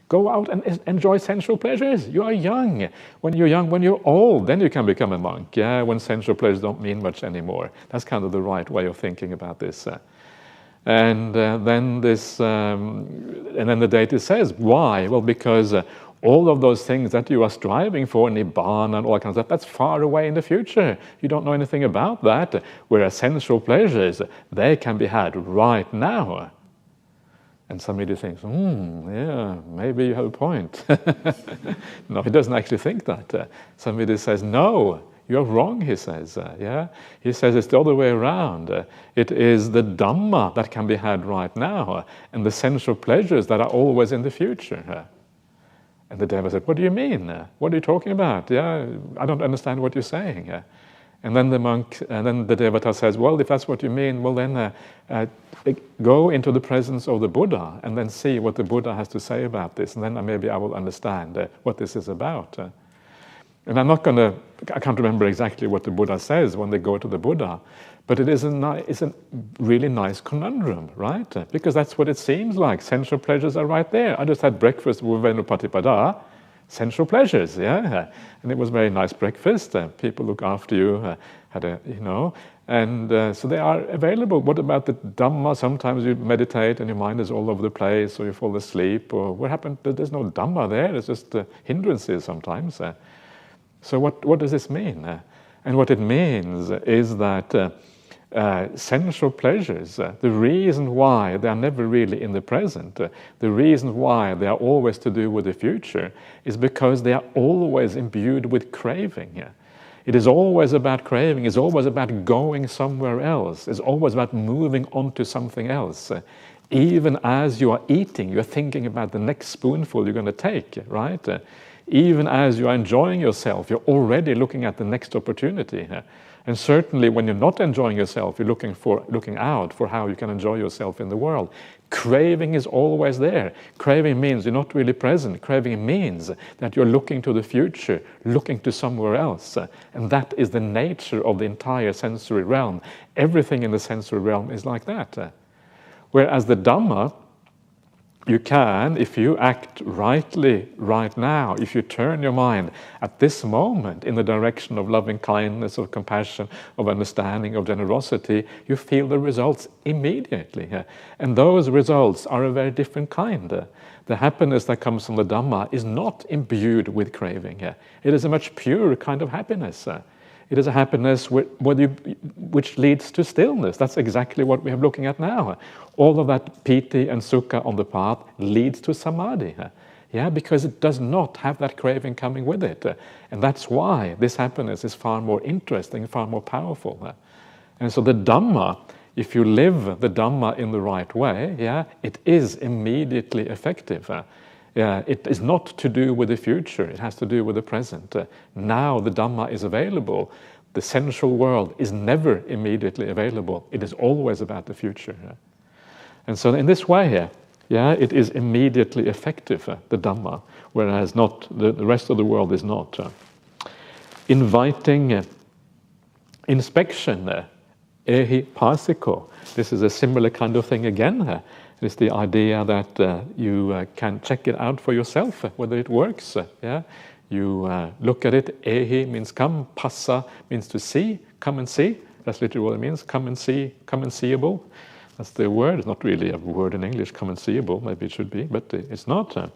Go out and enjoy sensual pleasures. You are young. When you're young, when you're old, then you can become a monk. When sensual pleasures don't mean much anymore. That's kind of the right way of thinking about this. And then the deity says, why? Well, because all of those things that you are striving for, nibbana and all that kind of stuff, that's far away in the future. You don't know anything about that. Whereas sensual pleasures, they can be had right now. And somebody thinks, yeah, maybe you have a point. No, he doesn't actually think that. Somebody says, no, you're wrong, he says. He says it's the other way around. It is the Dhamma that can be had right now, and the sensual pleasures that are always in the future. And the Deva said, what do you mean? What are you talking about? I don't understand what you're saying. And then the Devata says, well, if that's what you mean, well then go into the presence of the Buddha and then see what the Buddha has to say about this. And then maybe I will understand what this is about. And I can't remember exactly what the Buddha says when they go to the Buddha, but it's a really nice conundrum, right? Because that's what it seems like. Sensual pleasures are right there. I just had breakfast with Venupatipada, sensual pleasures, and it was a very nice breakfast. People look after you, and so they are available. What about the Dhamma? Sometimes you meditate and your mind is all over the place, or you fall asleep, or what happened? There's no Dhamma there. There's just hindrances sometimes. So what does this mean? And what it means is that sensual pleasures, the reason why they are never really in the present, the reason why they are always to do with the future, is because they are always imbued with craving. It is always about craving, it's always about going somewhere else, it's always about moving on to something else. Even as you are eating, you're thinking about the next spoonful you're going to take, right? Even as you are enjoying yourself, you're already looking at the next opportunity. And certainly when you're not enjoying yourself, you're looking out for how you can enjoy yourself in the world. Craving is always there. Craving means you're not really present. Craving means that you're looking to the future, looking to somewhere else. And that is the nature of the entire sensory realm. Everything in the sensory realm is like that. Whereas the Dhamma, you can, if you act rightly right now, if you turn your mind at this moment in the direction of loving kindness, of compassion, of understanding, of generosity, you feel the results immediately. And those results are a very different kind. The happiness that comes from the Dhamma is not imbued with craving. It is a much purer kind of happiness. It is a happiness which leads to stillness. That's exactly what we are looking at now. All of that piti and sukha on the path leads to samadhi. Because it does not have that craving coming with it. And that's why this happiness is far more interesting, far more powerful. And so the Dhamma, if you live the Dhamma in the right way, it is immediately effective. It is not to do with the future, it has to do with the present. Now the Dhamma is available, The sensual world is never immediately available. It is always about the future. And so in this way, it is immediately effective, the Dhamma, whereas not the rest of the world is not. Inviting inspection, ehi pasiko. This is a similar kind of thing again. It's the idea that you can check it out for yourself, whether it works. You look at it. Ehi means come, passa means to see, come and see. That's literally what it means, come and see, come and seeable. That's the word. It's not really a word in English, come and seeable, maybe it should be, but it's not.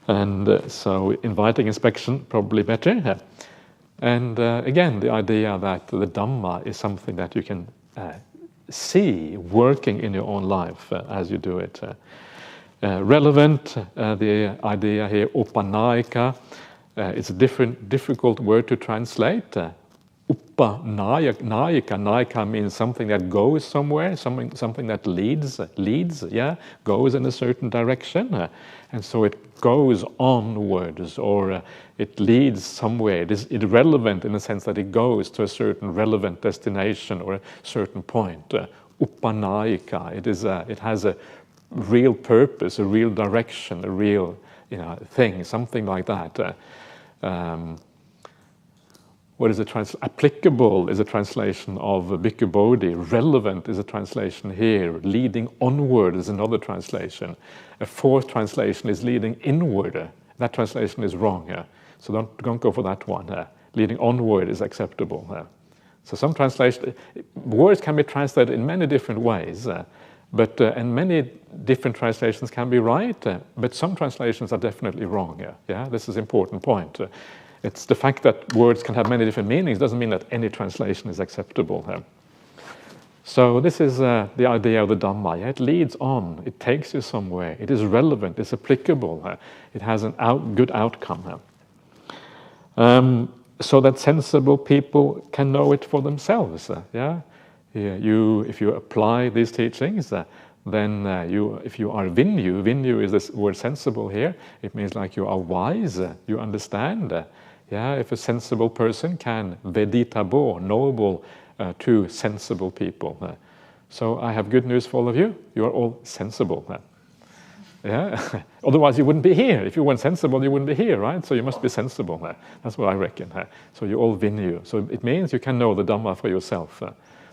And so inviting inspection, probably better. And again, the idea that the Dhamma is something that you can see working in your own life as you do it. Relevant, the idea here, upanayika, it's a difficult word to translate. Upanayika, nayika means something that goes somewhere, something that leads, goes in a certain direction. And so it goes onwards, or it leads somewhere. It is irrelevant in the sense that it goes to a certain relevant destination or a certain point. Upanayika, it has a real purpose, a real direction, a real thing, something like that. What is applicable is a translation of Bhikkhu Bodhi. Relevant is a translation here. Leading onward is another translation. A fourth translation is leading inward. That translation is wrong. So don't go for that one. Leading onward is acceptable. So some words can be translated in many different ways. And many different translations can be right. But some translations are definitely wrong. This is an important point. It's the fact that words can have many different meanings doesn't mean that any translation is acceptable. So this is the idea of the Dhamma. It leads on, it takes you somewhere, it is relevant, it's applicable, it has a good outcome. So that sensible people can know it for themselves. If you apply these teachings, then if you are vinyu is this word sensible here, it means like you are wise, you understand. If a sensible person can veditabo, knowable to sensible people. So I have good news for all of you. You are all sensible. Otherwise you wouldn't be here. If you weren't sensible, you wouldn't be here, right? So you must be sensible. That's what I reckon. So you're all vinyu. So it means you can know the Dhamma for yourself.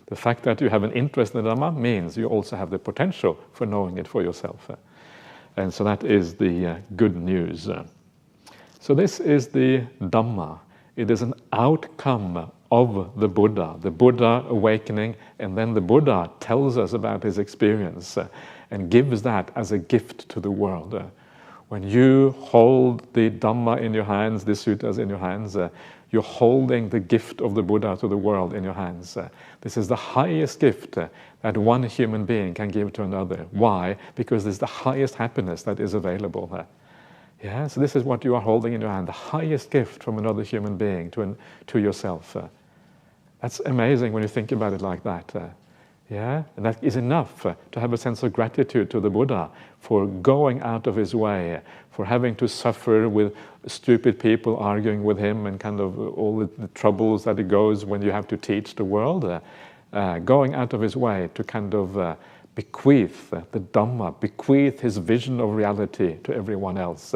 The fact that you have an interest in the Dhamma means you also have the potential for knowing it for yourself. And so that is the good news. So this is the Dhamma. It is an outcome of the Buddha awakening, and then the Buddha tells us about his experience and gives that as a gift to the world. When you hold the Dhamma in your hands, the suttas in your hands, you're holding the gift of the Buddha to the world in your hands. This is the highest gift that one human being can give to another. Why? Because it's the highest happiness that is available. So this is what you are holding in your hand, the highest gift from another human being to yourself. That's amazing when you think about it like that. And that is enough to have a sense of gratitude to the Buddha for going out of his way, for having to suffer with stupid people arguing with him and kind of all the troubles that it goes when you have to teach the world. Going out of his way to kind of bequeath the Dhamma, bequeath his vision of reality to everyone else.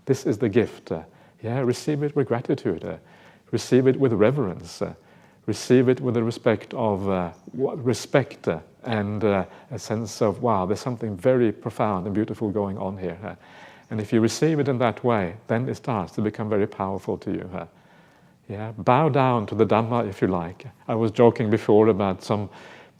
This is the gift. Receive it with gratitude. Receive it with reverence. Receive it with the respect and a sense of, wow, there's something very profound and beautiful going on here. And if you receive it in that way, then it starts to become very powerful to you. Bow down to the Dhamma if you like. I was joking before about some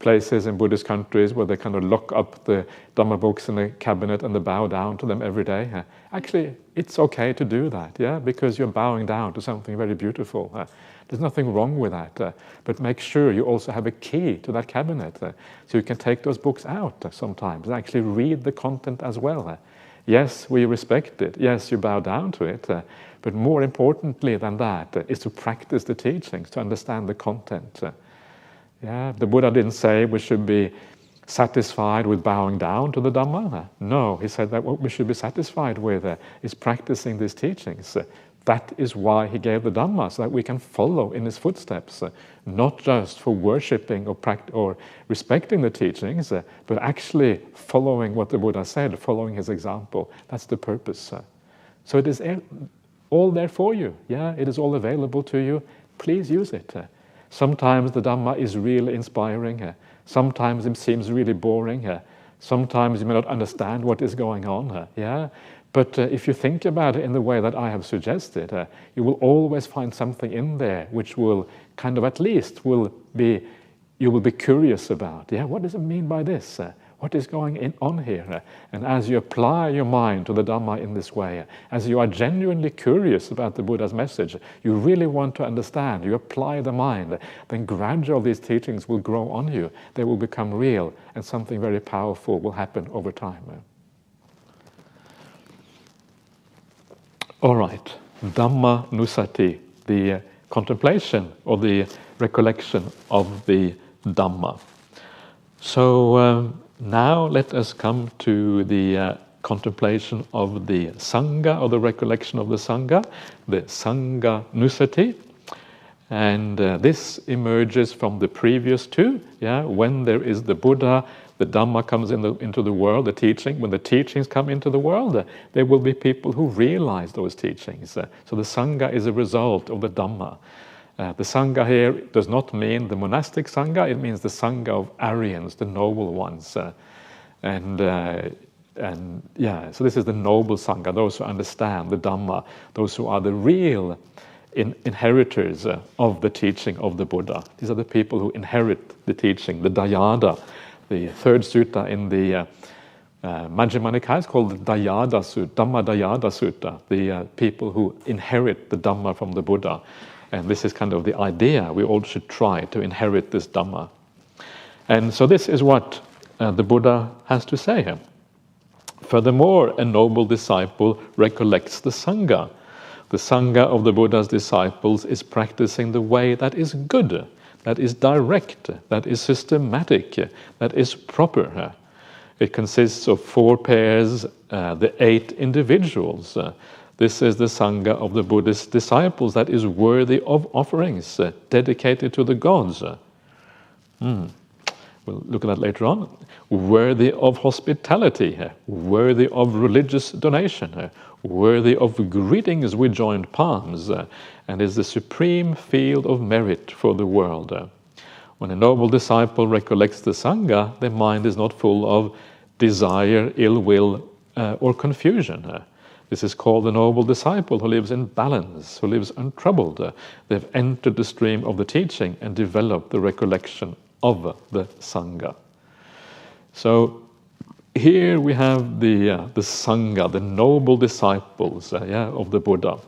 places in Buddhist countries where they kind of lock up the Dhamma books in a cabinet and they bow down to them every day. Actually, it's okay to do that, because you're bowing down to something very beautiful. There's nothing wrong with that. But make sure you also have a key to that cabinet so you can take those books out sometimes and actually read the content as well. Yes, we respect it. Yes, you bow down to it. But more importantly than that is to practice the teachings, to understand the content. The Buddha didn't say we should be satisfied with bowing down to the Dhamma. No, he said that what we should be satisfied with is practicing these teachings, That is why he gave the Dhamma, so that we can follow in his footsteps, not just for worshipping or respecting the teachings, but actually following what the Buddha said, following his example. That's the purpose. So it is all there for you. Yeah, it is all available to you. Please use it. Sometimes the Dhamma is really inspiring. Sometimes it seems really boring. Sometimes you may not understand what is going on. Yeah. But if you think about it in the way that I have suggested, you will always find something in there which will kind of at least you will be curious about. Yeah, what does it mean by this? What is going on here? And as you apply your mind to the Dhamma in this way, as you are genuinely curious about the Buddha's message, you really want to understand, you apply the mind, then gradually these teachings will grow on you. They will become real, and something very powerful will happen over time. All right, Dhamma Nusati, the contemplation or the recollection of the Dhamma. So now let us come to the contemplation of the Sangha, or the recollection of the Sangha, the Sangha Nusati. And this emerges from the previous two. Yeah, when there is the Buddha, the Dhamma comes into the world, the teaching. When the teachings come into the world, there will be people who realize those teachings. So the Sangha is a result of the Dhamma. The Sangha here does not mean the monastic Sangha, it means the Sangha of Aryans, the noble ones. So this is the noble Sangha, those who understand the Dhamma, those who are the real inheritors of the teaching of the Buddha. These are the people who inherit the teaching, the Dayada. The third sutta in the Majjhima Nikaya is called the Dayada Sutta, Dhamma Dayada Sutta, the people who inherit the Dhamma from the Buddha. And this is kind of the idea. We all should try to inherit this Dhamma. And so this is what the Buddha has to say here. Furthermore, a noble disciple recollects the Sangha. The Sangha of the Buddha's disciples is practicing the way that is good, that is direct, that is systematic, that is proper. It consists of 4 pairs, the 8 individuals. This is the Sangha of the Buddhist disciples that is worthy of offerings, dedicated to the gods. We'll look at that later on. Worthy of hospitality, worthy of religious donation, worthy of greetings with joined palms, and is the supreme field of merit for the world. When a noble disciple recollects the Sangha, their mind is not full of desire, ill will, or confusion. This is called the noble disciple who lives in balance, who lives untroubled. They've entered the stream of the teaching and developed the recollection of the Sangha. So here we have the Sangha, the noble disciples of the Buddha.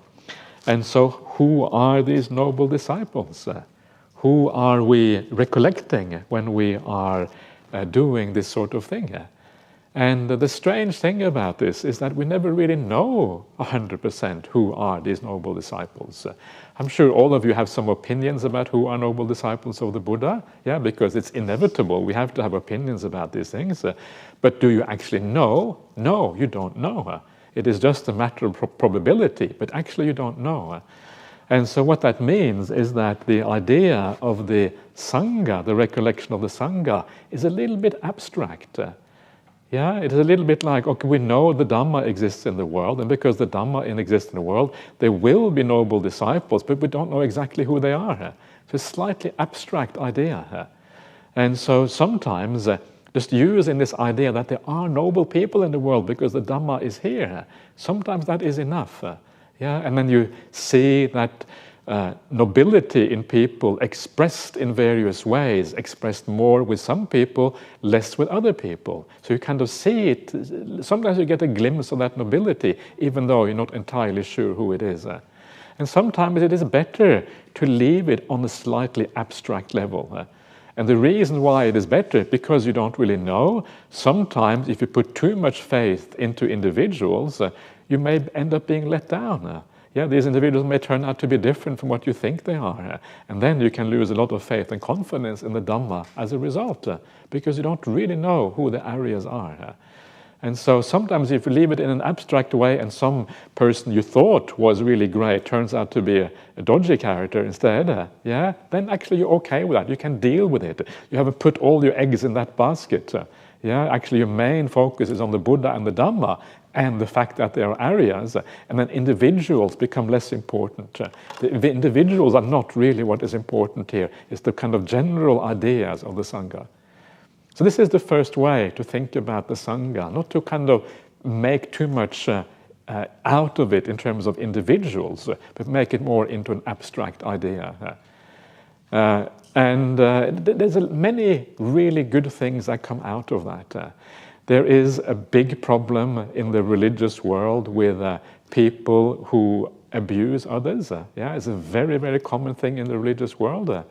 And so who are these noble disciples? Who are we recollecting when we are doing this sort of thing? And the strange thing about this is that we never really know 100% who are these noble disciples. I'm sure all of you have some opinions about who are noble disciples of the Buddha, because it's inevitable. We have to have opinions about these things. But do you actually know? No, you don't know. It is just a matter of probability, but actually you don't know. And so what that means is that the idea of the Sangha, the recollection of the Sangha, is a little bit abstract. It is a little bit like, okay, we know the Dhamma exists in the world, and because the Dhamma exists in the world, there will be noble disciples, but we don't know exactly who they are. So it's a slightly abstract idea. And so sometimes just using this idea that there are noble people in the world because the Dhamma is here, sometimes that is enough. And then you see that nobility in people expressed in various ways, expressed more with some people, less with other people. So you kind of see it, sometimes you get a glimpse of that nobility, even though you're not entirely sure who it is. And sometimes it is better to leave it on a slightly abstract level. And the reason why it is better, because you don't really know, sometimes if you put too much faith into individuals, you may end up being let down. These individuals may turn out to be different from what you think they are. And then you can lose a lot of faith and confidence in the Dhamma as a result, because you don't really know who the Aryas are. And so sometimes if you leave it in an abstract way and some person you thought was really great turns out to be a dodgy character instead, then actually you're okay with that. You can deal with it. You haven't put all your eggs in that basket. Actually your main focus is on the Buddha and the Dhamma and the fact that there are areas, and then individuals become less important. The individuals are not really what is important here. It's the kind of general ideas of the Sangha. So this is the first way to think about the Sangha, not to kind of make too much out of it in terms of individuals, but make it more into an abstract idea. There's many really good things that come out of that. There is a big problem in the religious world with people who abuse others. It's a very, very common thing in the religious world.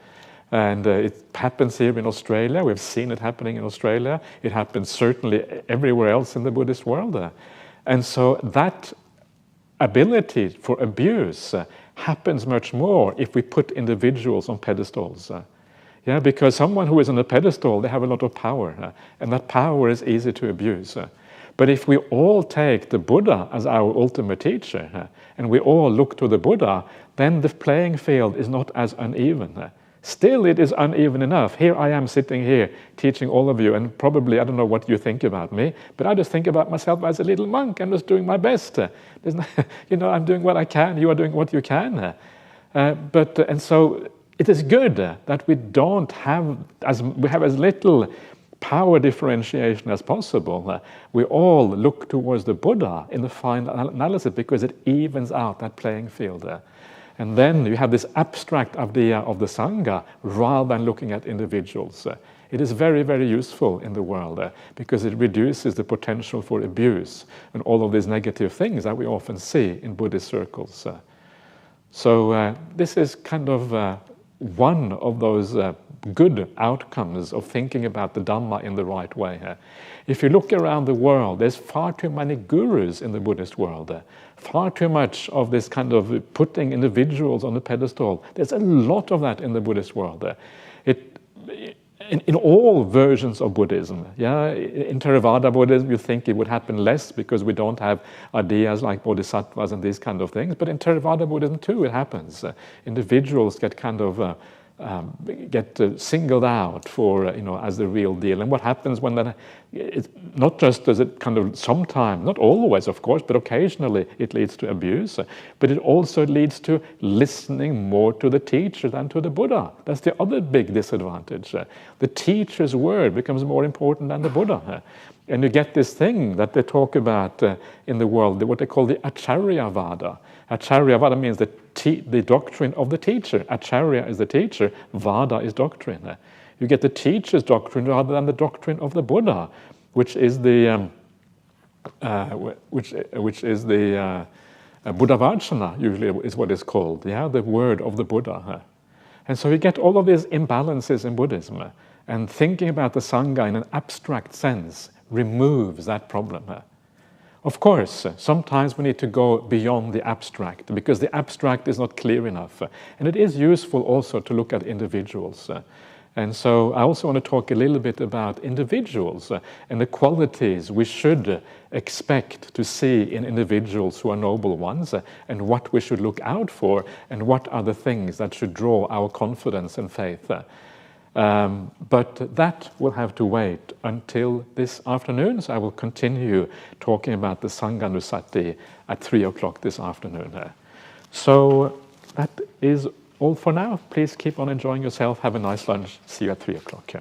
And it happens here in Australia. We've seen it happening in Australia. It happens certainly everywhere else in the Buddhist world. And so that ability for abuse happens much more if we put individuals on pedestals. Because someone who is on a pedestal, they have a lot of power, and that power is easy to abuse. But if we all take the Buddha as our ultimate teacher, and we all look to the Buddha, then the playing field is not as uneven. Still, it is uneven enough. Here I am sitting here teaching all of you, and probably I don't know what you think about me, but I just think about myself as a little monk. I'm just doing my best. I'm doing what I can. You are doing what you can. And so it is good that we have as little power differentiation as possible. We all look towards the Buddha in the final analysis because it evens out that playing field. And then you have this abstract idea of the Sangha rather than looking at individuals. It is very, very useful in the world because it reduces the potential for abuse and all of these negative things that we often see in Buddhist circles. So this is kind of one of those good outcomes of thinking about the Dhamma in the right way. If you look around the world, there's far too many gurus in the Buddhist world. Far too much of this kind of putting individuals on the pedestal. There's a lot of that in the Buddhist world. In all versions of Buddhism. In Theravada Buddhism, you think it would happen less because we don't have ideas like bodhisattvas and these kind of things. But in Theravada Buddhism too, it happens. Individuals get kind of singled out for as the real deal. And what happens when that? It's not just does it kind of sometimes, not always of course, but occasionally it leads to abuse. But it also leads to listening more to the teacher than to the Buddha. That's the other big disadvantage. The teacher's word becomes more important than the Buddha. And you get this thing that they talk about in the world, what they call the Acharyavada. Acharyavada means the doctrine of the teacher. Acharya is the teacher, Vada is doctrine. You get the teacher's doctrine rather than the doctrine of the Buddha, which is the Buddha Vajana, usually is what it's called, the word of the Buddha. And so you get all of these imbalances in Buddhism, and thinking about the Sangha in an abstract sense removes that problem. Of course, sometimes we need to go beyond the abstract because the abstract is not clear enough. And it is useful also to look at individuals. And so I also want to talk a little bit about individuals and the qualities we should expect to see in individuals who are noble ones, and what we should look out for, and what are the things that should draw our confidence and faith. But that will have to wait until this afternoon. So I will continue talking about the Sanghanussati at 3 o'clock this afternoon. So that is all for now. Please keep on enjoying yourself. Have a nice lunch. See you at 3 o'clock.